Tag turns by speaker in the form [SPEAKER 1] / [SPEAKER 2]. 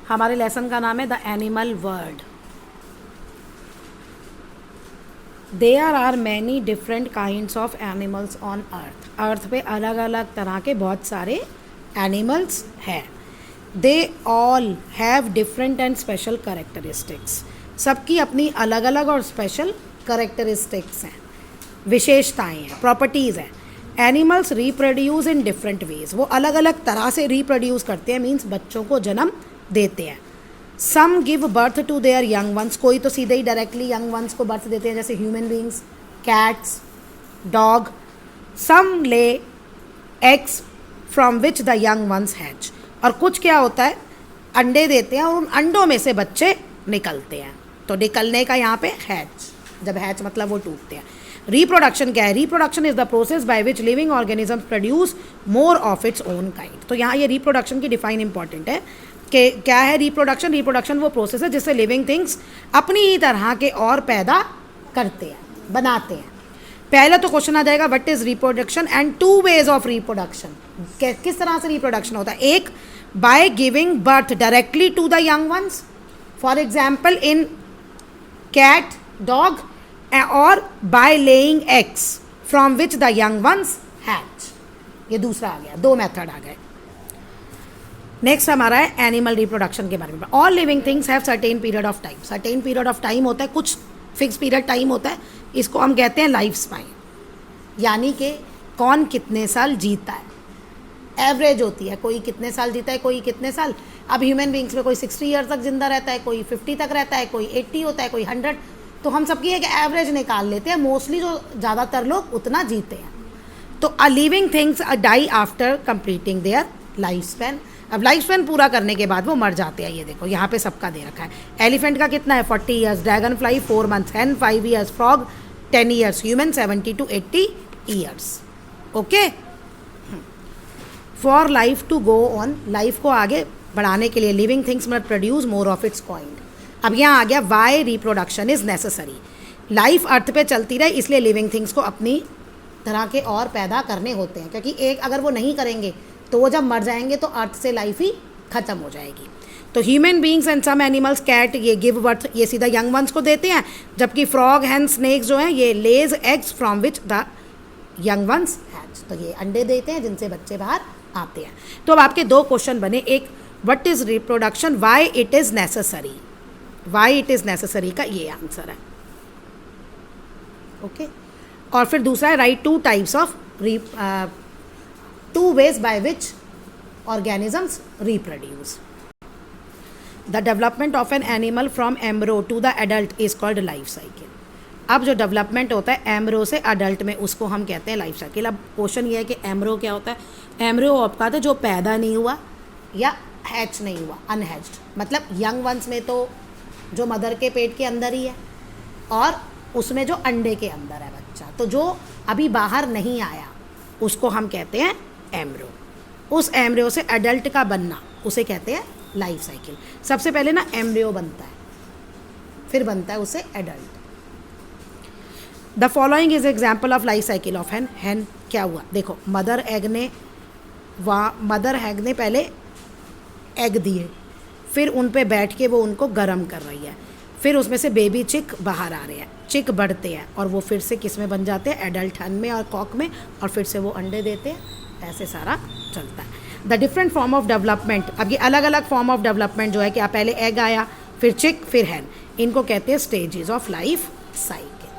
[SPEAKER 1] हमारे लेसन का नाम है the animal world. There are many different kinds of animals on earth. Earth पे अलग अलग तरह के बहुत सारे एनिमल्स हैं। They all have different and special characteristics. सबकी अपनी अलग अलग और स्पेशल करेक्टरिस्टिक्स हैं, विशेषताएं हैं, प्रॉपर्टीज़ हैं। Animals reproduce in different ways. वो अलग अलग तरह से रिप्रोड्यूस करते हैं, मीन्स बच्चों को जन्म देते हैं। Some give birth to their young ones. कोई तो सीधे ही डायरेक्टली यंग वंस को बर्थ देते हैं, जैसे human beings, cats, dog. Some lay eggs from which the young ones hatch. और कुछ क्या होता है, अंडे देते हैं और उन अंडों में से बच्चे निकलते हैं। तो निकलने का यहाँ पे हैच, जब हैच मतलब वो टूटते हैं। रिप्रोडक्शन क्या है? Reproduction is the process by which living organism produce more of its own kind. तो यहाँ ये रिप्रोडक्शन की डिफाइन इंपॉर्टेंट है कि क्या है रिप्रोडक्शन। रिप्रोडक्शन वो प्रोसेस है जिससे लिविंग थिंग्स अपनी ही तरह के और पैदा करते हैं, बनाते हैं। पहले तो क्वेश्चन आ जाएगा what is reproduction and two ways of reproduction. किस तरह से रिप्रोडक्शन होता है? एक, by giving birth directly to the young ones, for example in cat, dog, और by laying eggs from which the young ones hatch. ये दूसरा आ गया, दो मेथड आ गए। नेक्स्ट हमारा है एनिमल रिप्रोडक्शन के बारे में। All living things have certain period of time. Certain period of time होता है, कुछ फिक्स पीरियड टाइम होता है, इसको हम कहते हैं लाइफ स्पैन, यानी कि कौन कितने साल जीता है। एवरेज होती है, कोई कितने साल जीता है, कोई कितने साल। अब ह्यूमन बींग्स में कोई 60 ईयर तक जिंदा रहता है, कोई 50 तक रहता है, कोई 80 होता है, कोई 100। तो हम सबकी एक एवरेज निकाल लेते हैं, मोस्टली जो ज़्यादातर लोग उतना जीते हैं। तो a living things die after completing their life span. अब लाइफ स्पैन पूरा करने के बाद वो मर जाते हैं। ये देखो यहाँ पे सबका दे रखा है। एलिफेंट का कितना है? 40 years, dragonfly 4 months, hen 5 years, frog 10 years, human 70 to 80 years. Okay, for life to go on, life को आगे बढ़ाने के लिए living things must produce more of its kind. अब यहाँ आ गया why reproduction is necessary. Life earth पे चलती रहे इसलिए लिविंग थिंग्स को अपनी तरह के और पैदा करने होते हैं, क्योंकि एक अगर वो नहीं करेंगे तो वो जब मर जाएंगे तो अर्थ से लाइफ ही ख़त्म हो जाएगी। तो human beings and some animals, cat, ये गिव बर्थ, ये सीधा यंग वंस को देते हैं, जबकि फ्रॉग, हैन, स्नेक्स जो हैं ये लेज eggs from which the young ones hatch. तो ये अंडे देते हैं जिनसे बच्चे बाहर आते हैं। तो अब आपके दो क्वेश्चन बने, एक what is reproduction, why it is necessary. Why it is necessary का ये आंसर है। ओके, और फिर दूसरा है write two types of two ways by which organisms reproduce. The development of an animal from embryo to the adult is called life cycle. अब जो development होता है एम्ब्रो से अडल्ट में, उसको हम कहते हैं लाइफ साइकिल। अब क्वेश्चन ये है कि एम्ब्रो क्या होता है? एम्ब्रो आपका था जो पैदा नहीं हुआ या हैच नहीं हुआ, अनहैच्ड। मतलब यंग वंस में तो जो मदर के पेट के अंदर ही है, और उसमें जो अंडे के अंदर है बच्चा, तो जो अभी बाहर नहीं आया उसको हम कहते हैं एम्ब्रो। उस एम्ब्रो से एडल्ट का बनना उसे कहते हैं लाइफ साइकिल। सबसे पहले ना एम्ब्रियो बनता है, फिर बनता है उसे adult. The following is example of life cycle of hen. Hen क्या हुआ? देखो, मदर एग ने पहले एग दिए, फिर उन पे बैठ के वो उनको गर्म कर रही है, फिर उसमें से बेबी चिक बाहर आ रहे हैं, चिक बढ़ते हैं और वो फिर से किस में बन जाते हैं? एडल्ट हन में और कॉक में, और फिर से वो अंडे देते हैं। ऐसे सारा चलता है। The different form of development, अब ये अलग अलग फॉर्म ऑफ डेवलपमेंट जो है कि पहले एग आया, फिर चिक, फिर हैन, इनको कहते हैं स्टेजेस ऑफ लाइफ साइकिल।